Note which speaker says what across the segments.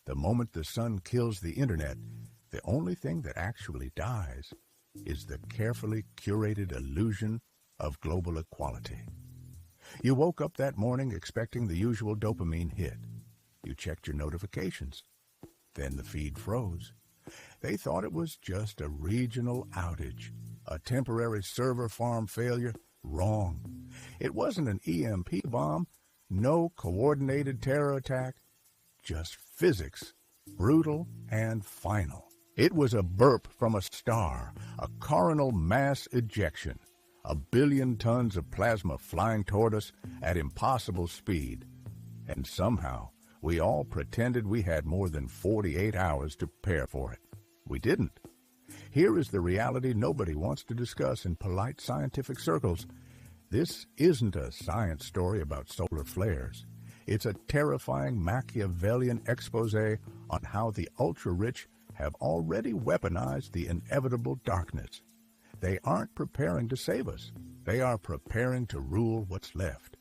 Speaker 1: The moment the sun kills the internet, the only thing that actually dies is the carefully curated illusion of global equality. You woke up that morning expecting the usual dopamine hit. You checked your notifications. Then the feed froze. They thought it was just a regional outage, a temporary server farm failure. Wrong. It wasn't an EMP bomb, no coordinated terror attack, just physics, brutal and final. It was a burp from a star, a coronal mass ejection, 1 billion tons of plasma flying toward us at impossible speed. And somehow, we all pretended we had more than 48 hours to prepare for it. We didn't. Here is the reality nobody wants to discuss in polite scientific circles. This isn't a science story about solar flares. It's a terrifying Machiavellian expose on how the ultra-rich have already weaponized the inevitable darkness. They aren't preparing to save us. They are preparing to rule what's left.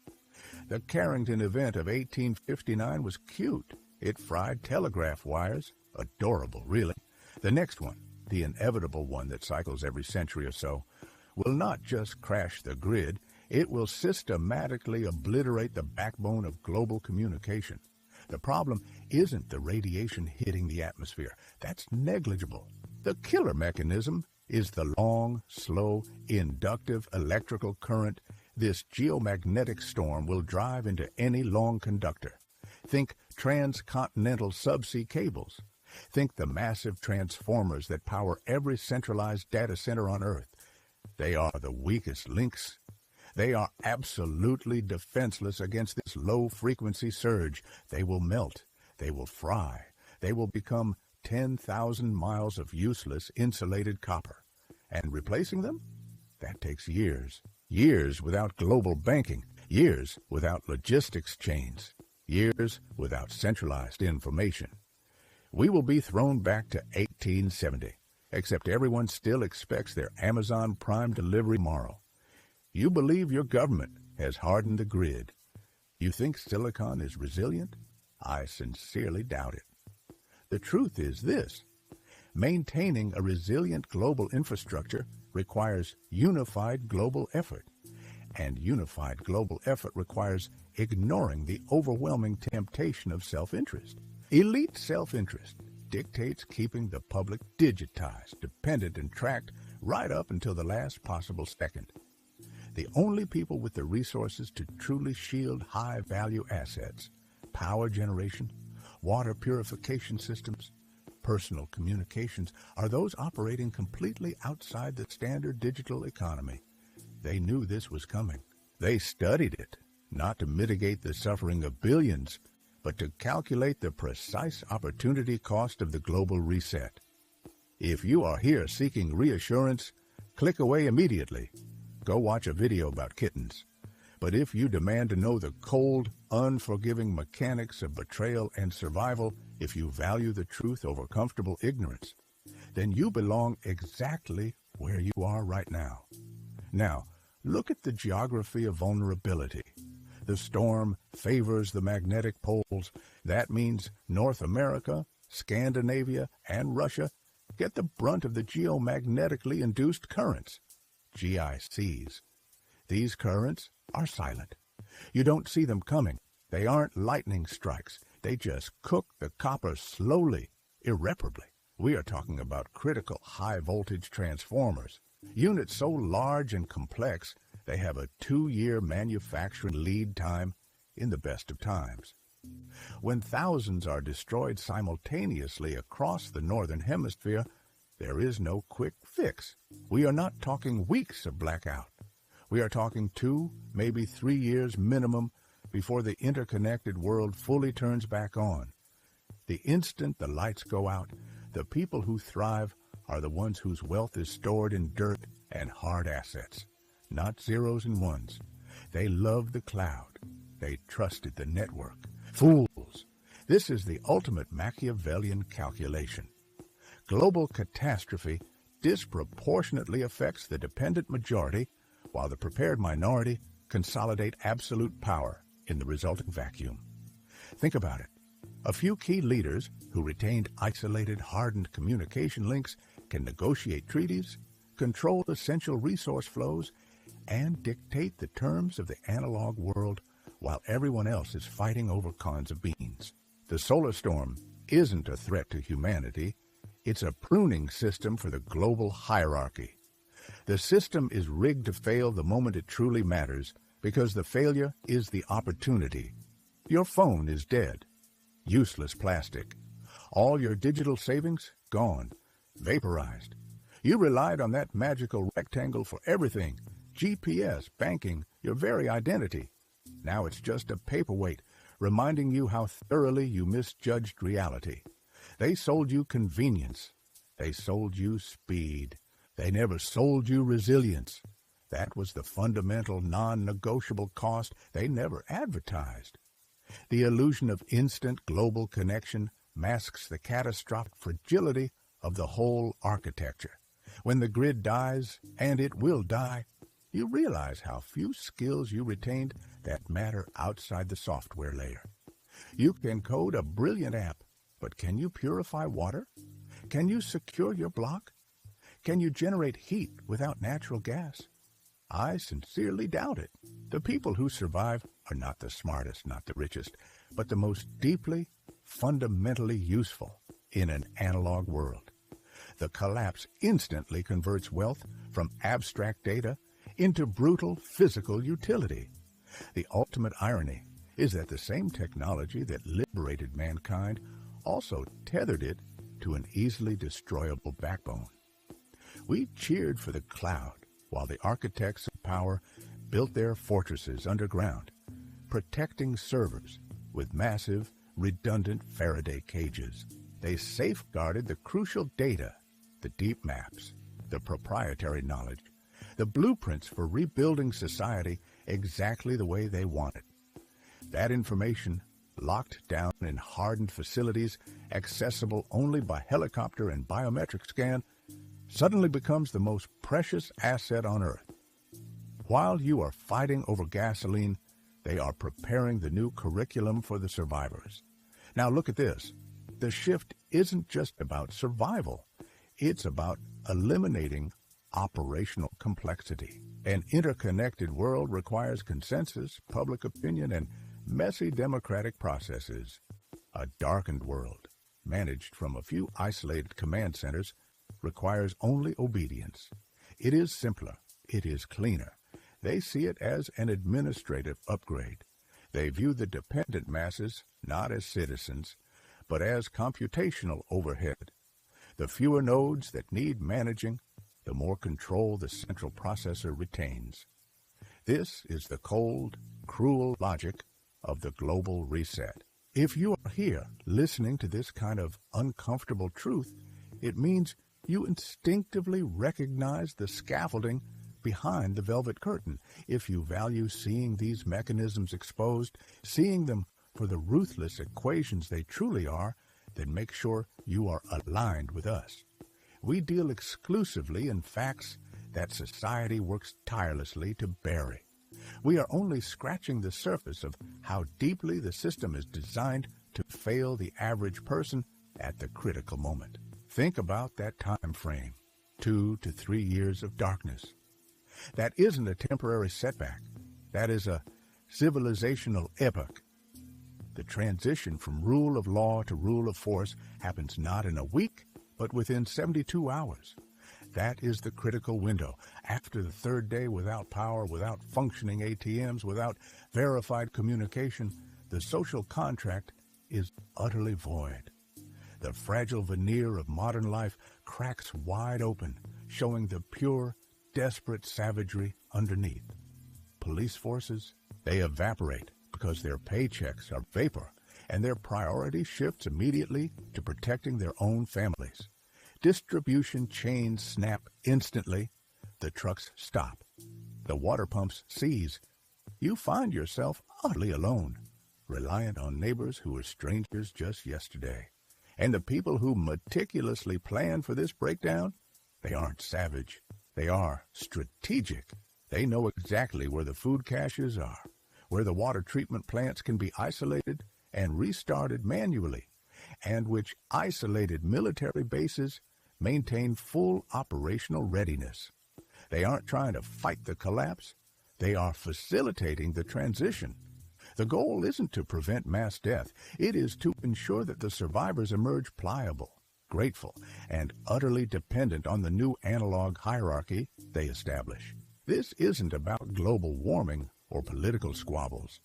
Speaker 1: The Carrington event of 1859 was cute. It fried telegraph wires. Adorable, really. The next one, the inevitable one that cycles every century or so, will not just crash the grid, it will systematically obliterate the backbone of global communication. The problem isn't the radiation hitting the atmosphere. That's negligible. The killer mechanism is the long, slow, inductive electrical current this geomagnetic storm will drive into any long conductor. Think transcontinental subsea cables. Think the massive transformers that power every centralized data center on Earth. They are the weakest links. They are absolutely defenseless against this low-frequency surge. They will melt. They will fry. They will become 10,000 miles of useless insulated copper. And replacing them? That takes years. Years without global banking. Years without logistics chains. Years without centralized information. We will be thrown back to 1870, except everyone still expects their Amazon Prime delivery tomorrow. You believe your government has hardened the grid. You think silicon is resilient? I sincerely doubt it. The truth is this. Maintaining a resilient global infrastructure requires unified global effort. And unified global effort requires ignoring the overwhelming temptation of self-interest. Elite self-interest dictates keeping the public digitized, dependent, and tracked right up until the last possible second. The only people with the resources to truly shield high-value assets, power generation, water purification systems, personal communications, are those operating completely outside the standard digital economy. They knew this was coming. They studied it, not to mitigate the suffering of billions, but to calculate the precise opportunity cost of the global reset. If you are here seeking reassurance, click away immediately. Go watch a video about kittens. But if you demand to know the cold, unforgiving mechanics of betrayal and survival, if you value the truth over comfortable ignorance, then you belong exactly where you are right now. Now, look at the geography of vulnerability. The storm favors the magnetic poles. That means North America, Scandinavia, and Russia get the brunt of the geomagnetically induced currents, GICs. These currents are silent. You don't see them coming. They aren't lightning strikes. They just cook the copper slowly, irreparably. We are talking about critical high-voltage transformers, units so large and complex they have a 2-year manufacturing lead time in the best of times. When thousands are destroyed simultaneously across the northern hemisphere, there is no quick fix. We are not talking weeks of blackout. We are talking 2, maybe 3 years minimum before the interconnected world fully turns back on. The instant the lights go out, the people who thrive are the ones whose wealth is stored in dirt and hard assets, not zeros and ones. They loved the cloud. They trusted the network. Fools! This is the ultimate Machiavellian calculation. Global catastrophe disproportionately affects the dependent majority, while the prepared minority consolidate absolute power in the resulting vacuum. Think about it. A few key leaders who retained isolated, hardened communication links can negotiate treaties, control essential resource flows, and dictate the terms of the analog world while everyone else is fighting over cons of beans. The solar storm isn't a threat to humanity. It's a pruning system for the global hierarchy. The system is rigged to fail the moment it truly matters because the failure is the opportunity. Your phone is dead. Useless plastic. All your digital savings gone. Vaporized. You relied on that magical rectangle for everything. GPS, banking, your very identity. Now it's just a paperweight, reminding you how thoroughly you misjudged reality. They sold you convenience. They sold you speed. They never sold you resilience. That was the fundamental, non-negotiable cost they never advertised. The illusion of instant global connection masks the catastrophic fragility of the whole architecture. When the grid dies, and it will die, you realize how few skills you retained that matter outside the software layer. You can code a brilliant app, but can you purify water? Can you secure your block? Can you generate heat without natural gas? I sincerely doubt it. The people who survive are not the smartest, not the richest, but the most deeply, fundamentally useful in an analog world. The collapse instantly converts wealth from abstract data into brutal physical utility. The ultimate irony is that the same technology that liberated mankind also tethered it to an easily destroyable backbone. We cheered for the cloud while the architects of power built their fortresses underground, protecting servers with massive, redundant Faraday cages. They safeguarded the crucial data, the deep maps, the proprietary knowledge, the blueprints for rebuilding society exactly the way they wanted. That information, locked down in hardened facilities accessible only by helicopter and biometric scan, suddenly becomes the most precious asset on Earth. While you are fighting over gasoline, they are preparing the new curriculum for the survivors. Now look at this. The shift isn't just about survival. It's about eliminating operational complexity. An interconnected world requires consensus, public opinion, and messy democratic processes. A darkened world, managed from a few isolated command centers, requires only obedience. It is simpler. It is cleaner. They see it as an administrative upgrade. They view the dependent masses not as citizens, but as computational overhead. The fewer nodes that need managing, the more control the central processor retains. This is the cold, cruel logic of the global reset. If you are here listening to this kind of uncomfortable truth, it means you instinctively recognize the scaffolding behind the velvet curtain. If you value seeing these mechanisms exposed, seeing them for the ruthless equations they truly are, then make sure you are aligned with us. We deal exclusively in facts that society works tirelessly to bury. We are only scratching the surface of how deeply the system is designed to fail the average person at the critical moment. Think about that time frame, 2 to 3 years of darkness. That isn't a temporary setback. That is a civilizational epoch. The transition from rule of law to rule of force happens not in a week, but within 72 hours. That is the critical window. After the third day without power, without functioning ATMs, without verified communication, the social contract is utterly void. The fragile veneer of modern life cracks wide open, showing the pure, desperate savagery underneath. Police forces, they evaporate because their paychecks are vapor, and their priority shifts immediately to protecting their own families. Distribution chains snap instantly. The trucks stop. The water pumps seize. You find yourself utterly alone, reliant on neighbors who were strangers just yesterday. And the people who meticulously plan for this breakdown, they aren't savage. They are strategic. They know exactly where the food caches are, where the water treatment plants can be isolated, and restarted manually, and which isolated military bases maintain full operational readiness. They aren't trying to fight the collapse. They are facilitating the transition. The goal isn't to prevent mass death. It is to ensure that the survivors emerge pliable, grateful, and utterly dependent on the new analog hierarchy they establish. This isn't about global warming or political squabbles.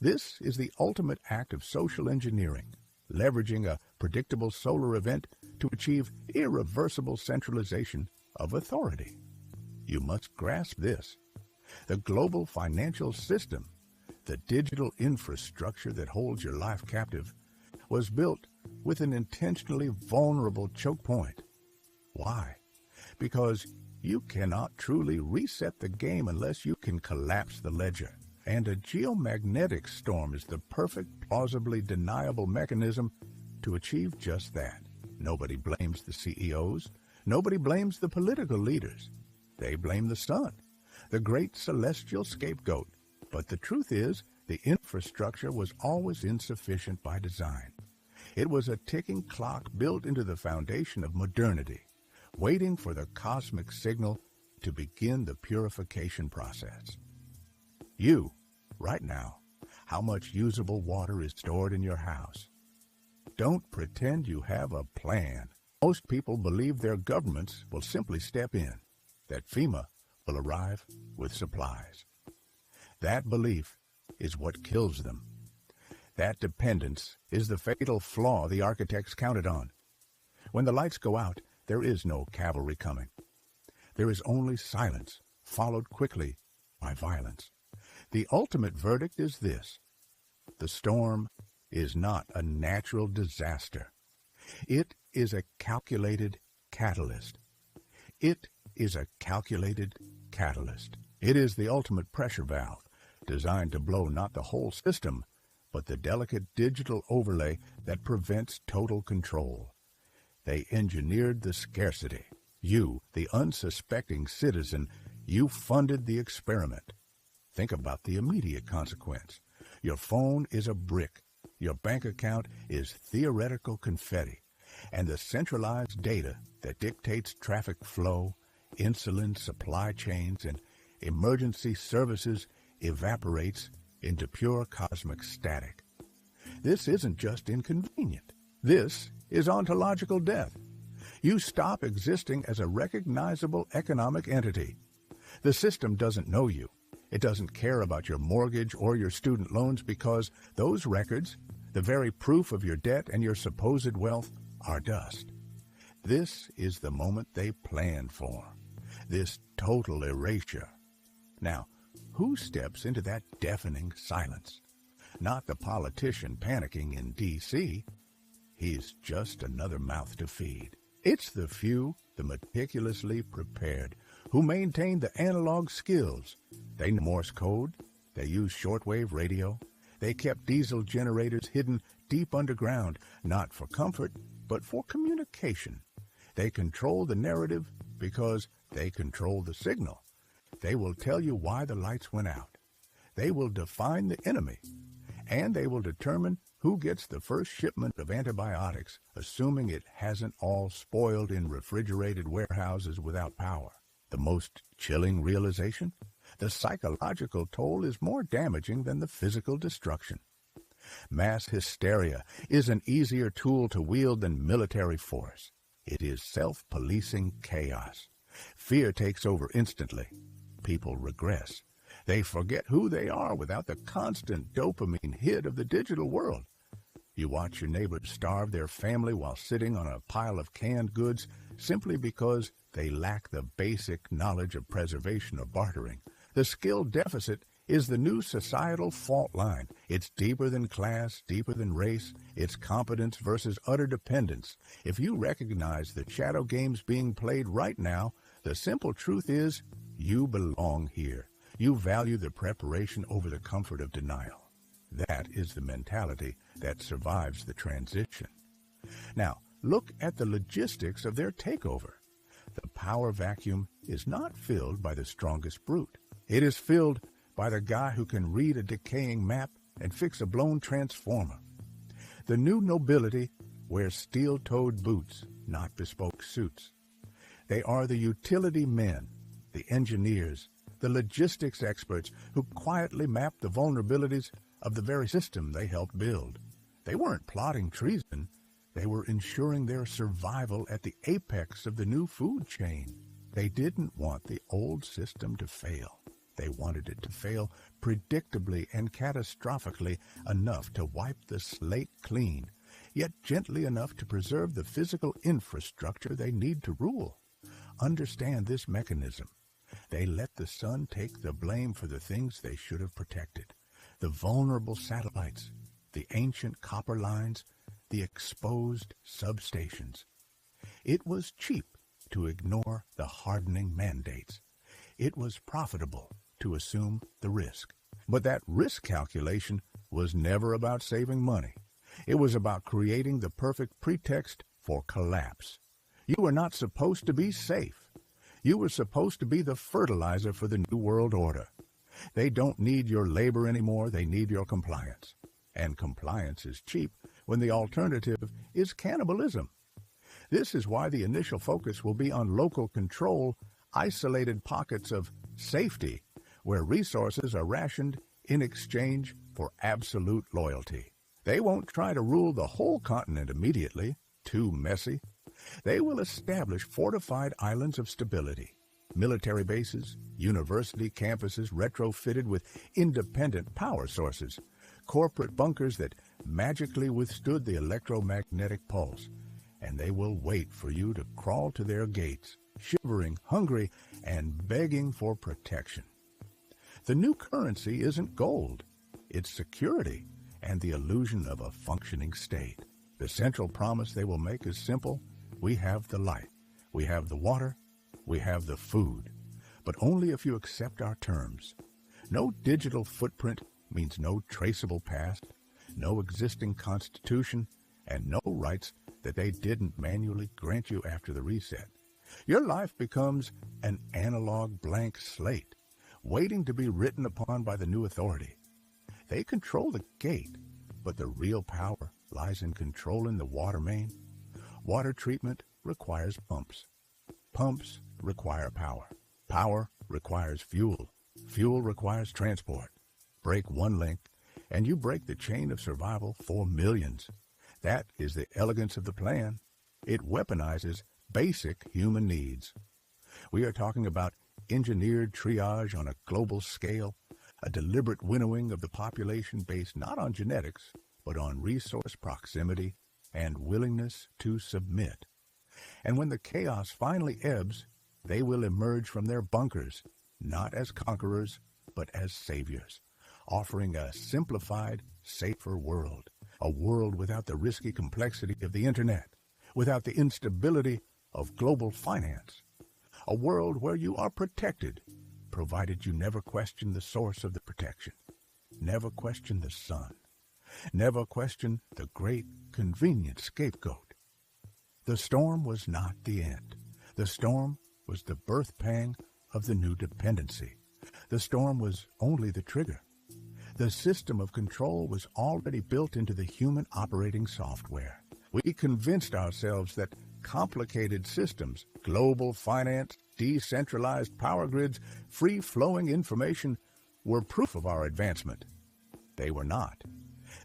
Speaker 1: This is the ultimate act of social engineering, leveraging a predictable solar event to achieve irreversible centralization of authority. You must grasp this. The global financial system, the digital infrastructure that holds your life captive, was built with an intentionally vulnerable choke point. Why? Because you cannot truly reset the game unless you can collapse the ledger. And a geomagnetic storm is the perfect, plausibly deniable mechanism to achieve just that. Nobody blames the CEOs. Nobody blames the political leaders. They blame the sun, the great celestial scapegoat. But the truth is, the infrastructure was always insufficient by design. It was a ticking clock built into the foundation of modernity, waiting for the cosmic signal to begin the purification process. You, right now, how much usable water is stored in your house? Don't pretend you have a plan. Most people believe their governments will simply step in, that FEMA will arrive with supplies. That belief is what kills them. That dependence is the fatal flaw the architects counted on. When the lights go out, there is no cavalry coming. There is only silence, followed quickly by violence. The ultimate verdict is this: the storm is not a natural disaster. It is a calculated catalyst. It is a calculated catalyst. It is the ultimate pressure valve, designed to blow not the whole system, but the delicate digital overlay that prevents total control. They engineered the scarcity. You, the unsuspecting citizen, you funded the experiment. Think about the immediate consequence. Your phone is a brick. Your bank account is theoretical confetti. And the centralized data that dictates traffic flow, insulin supply chains, and emergency services evaporates into pure cosmic static. This isn't just inconvenient. This is ontological death. You stop existing as a recognizable economic entity. The system doesn't know you. It doesn't care about your mortgage or your student loans because those records, the very proof of your debt and your supposed wealth, are dust. This is the moment they planned for. This total erasure. Now, who steps into that deafening silence? Not the politician panicking in D.C. He's just another mouth to feed. It's the few, the meticulously prepared, who maintain the analog skills. They know Morse code. They use shortwave radio. They kept diesel generators hidden deep underground, not for comfort, but for communication. They control the narrative because they control the signal. They will tell you why the lights went out. They will define the enemy. And they will determine who gets the first shipment of antibiotics, assuming it hasn't all spoiled in refrigerated warehouses without power. The most chilling realization? The psychological toll is more damaging than the physical destruction. Mass hysteria is an easier tool to wield than military force. It is self-policing chaos. Fear takes over instantly. People regress. They forget who they are without the constant dopamine hit of the digital world. You watch your neighbors starve their family while sitting on a pile of canned goods simply because they lack the basic knowledge of preservation or bartering. The skill deficit is the new societal fault line. It's deeper than class, deeper than race. It's competence versus utter dependence. If you recognize the shadow games being played right now, the simple truth is you belong here. You value the preparation over the comfort of denial. That is the mentality that survives the transition. Now, look at the logistics of their takeover. The power vacuum is not filled by the strongest brute. It is filled by the guy who can read a decaying map and fix a blown transformer. The new nobility wear steel-toed boots, not bespoke suits. They are the utility men, the engineers, the logistics experts who quietly map the vulnerabilities of the very system they helped build. They weren't plotting treason. They were ensuring their survival at the apex of the new food chain. They didn't want the old system to fail. They wanted it to fail predictably and catastrophically enough to wipe the slate clean, yet gently enough to preserve the physical infrastructure they need to rule. Understand this mechanism. They let the sun take the blame for the things they should have protected. The vulnerable satellites, the ancient copper lines, the exposed substations. It was cheap to ignore the hardening mandates. It was profitable to assume the risk. But that risk calculation was never about saving money. It was about creating the perfect pretext for collapse. You were not supposed to be safe. You were supposed to be the fertilizer for the New World Order. They don't need your labor anymore, they need your compliance. And compliance is cheap when the alternative is cannibalism. This is why the initial focus will be on local control, isolated pockets of safety, where resources are rationed in exchange for absolute loyalty. They won't try to rule the whole continent immediately, too messy. They will establish fortified islands of stability, military bases, university campuses retrofitted with independent power sources, corporate bunkers that magically withstood the electromagnetic pulse, and they will wait for you to crawl to their gates, shivering, hungry, and begging for protection. The new currency isn't gold. It's security and the illusion of a functioning state. The central promise they will make is simple. We have the light. We have the water. We have the food. But only if you accept our terms. No digital footprint means no traceable past, no existing constitution, and no rights that they didn't manually grant you after the reset. Your life becomes an analog blank slate, waiting to be written upon by the new authority. They control the gate, but the real power lies in controlling the water main. Water treatment requires pumps. Pumps require power. Power requires fuel. Fuel requires transport. Break one link, and you break the chain of survival for millions. That is the elegance of the plan. It weaponizes basic human needs. We are talking about engineered triage on a global scale, a deliberate winnowing of the population based not on genetics, but on resource proximity and willingness to submit. And when the chaos finally ebbs, they will emerge from their bunkers, not as conquerors, but as saviors, offering a simplified, safer world, a world without the risky complexity of the internet, without the instability of global finance, a world where you are protected, provided you never question the source of the protection, never question the sun, never question the great convenient scapegoat. The storm was not the end. The storm was the birth pang of the new dependency. The storm was only the trigger. The system of control was already built into the human operating software. We convinced ourselves that complicated systems, global finance, decentralized power grids, free-flowing information were proof of our advancement. They were not.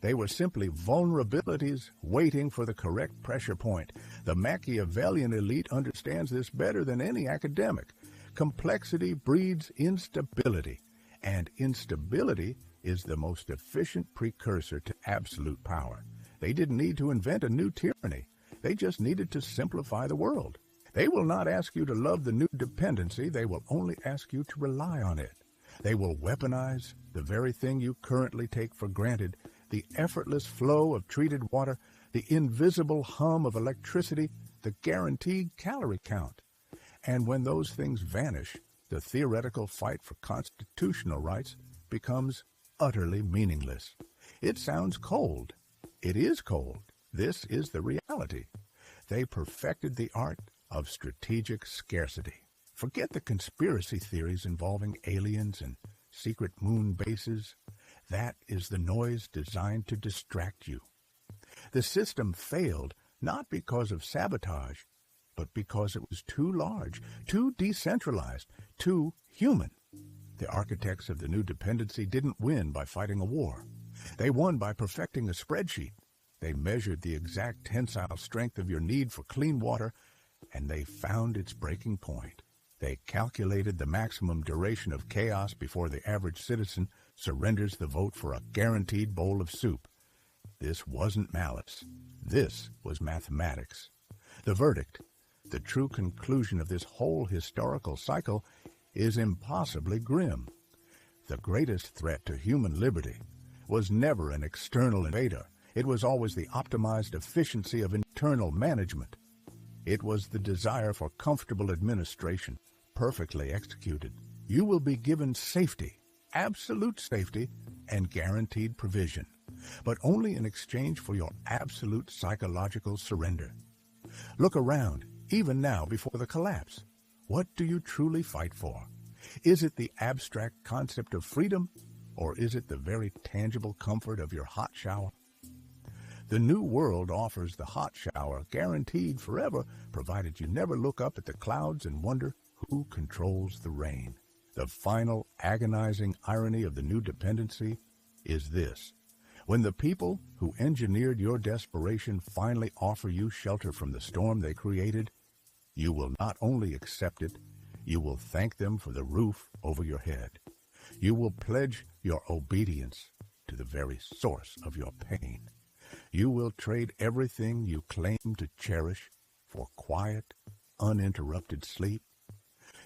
Speaker 1: They were simply vulnerabilities waiting for the correct pressure point. The Machiavellian elite understands this better than any academic. Complexity breeds instability, and instability is the most efficient precursor to absolute power. They didn't need to invent a new tyranny. They just needed to simplify the world. They will not ask you to love the new dependency. They will only ask you to rely on it. They will weaponize the very thing you currently take for granted, the effortless flow of treated water, the invisible hum of electricity, the guaranteed calorie count. And when those things vanish, the theoretical fight for constitutional rights becomes utterly meaningless. It sounds cold. It is cold. This is the reality. They perfected the art of strategic scarcity. Forget the conspiracy theories involving aliens and secret moon bases. That is the noise designed to distract you. The system failed not because of sabotage, but because it was too large, too decentralized, too human. The architects of the new dependency didn't win by fighting a war. They won by perfecting a spreadsheet. They measured the exact tensile strength of your need for clean water, and they found its breaking point. They calculated the maximum duration of chaos before the average citizen surrenders the vote for a guaranteed bowl of soup. This wasn't malice. This was mathematics. The verdict, the true conclusion of this whole historical cycle, is impossibly grim. The greatest threat to human liberty was never an external invader. It was always the optimized efficiency of internal management. It was the desire for comfortable administration, perfectly executed. You will be given safety, absolute safety, and guaranteed provision, but only in exchange for your absolute psychological surrender. Look around, even now before the collapse. What do you truly fight for? Is it the abstract concept of freedom, or is it the very tangible comfort of your hot shower? The new world offers the hot shower guaranteed forever, provided you never look up at the clouds and wonder who controls the rain. The final agonizing irony of the new dependency is this. When the people who engineered your desperation finally offer you shelter from the storm they created, you will not only accept it, you will thank them for the roof over your head. You will pledge your obedience to the very source of your pain. You will trade everything you claim to cherish for quiet, uninterrupted sleep.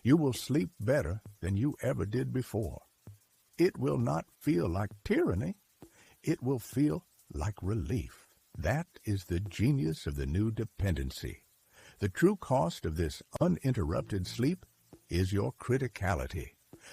Speaker 1: You will sleep better than you ever did before. It will not feel like tyranny. It will feel like relief. That is the genius of the new dependency. The true cost of this uninterrupted sleep is your criticality,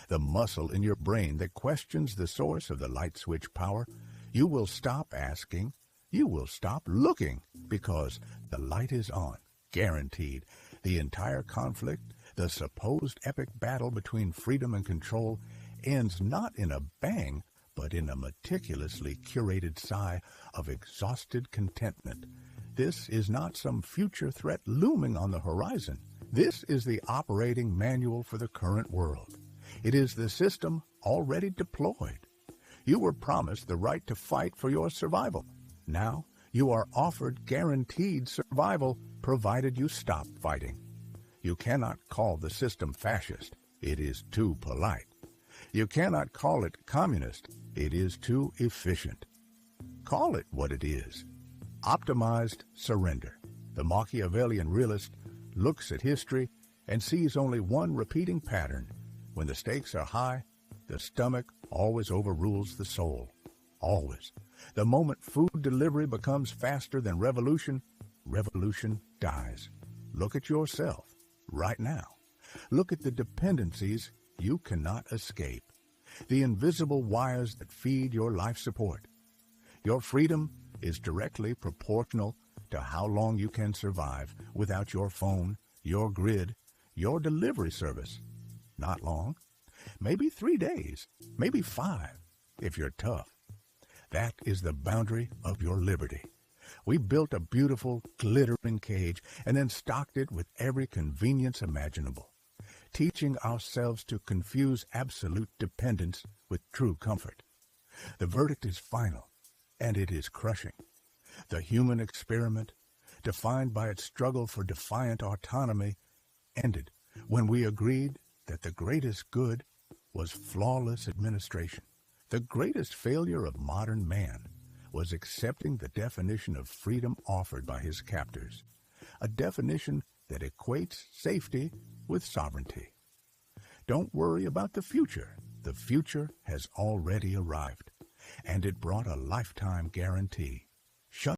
Speaker 1: the muscle in your brain that questions the source of the light switch power. You will stop asking. You will stop looking, because the light is on, guaranteed. The entire conflict, the supposed epic battle between freedom and control, ends not in a bang, but in a meticulously curated sigh of exhausted contentment. This is not some future threat looming on the horizon. This is the operating manual for the current world. It is the system already deployed. You were promised the right to fight for your survival. Now you are offered guaranteed survival, provided you stop fighting. You cannot call the system fascist. It is too polite. You cannot call it communist. It is too efficient. Call it what it is. Optimized surrender. The Machiavellian realist looks at history and sees only one repeating pattern. When the stakes are high, the stomach always overrules the soul. Always. The moment food delivery becomes faster than revolution, revolution dies. Look at yourself right now. Look at the dependencies you cannot escape, the invisible wires that feed your life support. Your freedom is directly proportional to how long you can survive without your phone, your grid, your delivery service. Not long. Maybe 3 days, maybe 5, if you're tough. That is the boundary of your liberty. We built a beautiful, glittering cage and then stocked it with every convenience imaginable, teaching ourselves to confuse absolute dependence with true comfort. The verdict is final, and it is crushing. The human experiment, defined by its struggle for defiant autonomy, ended when we agreed that the greatest good was flawless administration. The greatest failure of modern man was accepting the definition of freedom offered by his captors, a definition that equates safety with sovereignty. Don't worry about the future. The future has already arrived, and it brought a lifetime guarantee.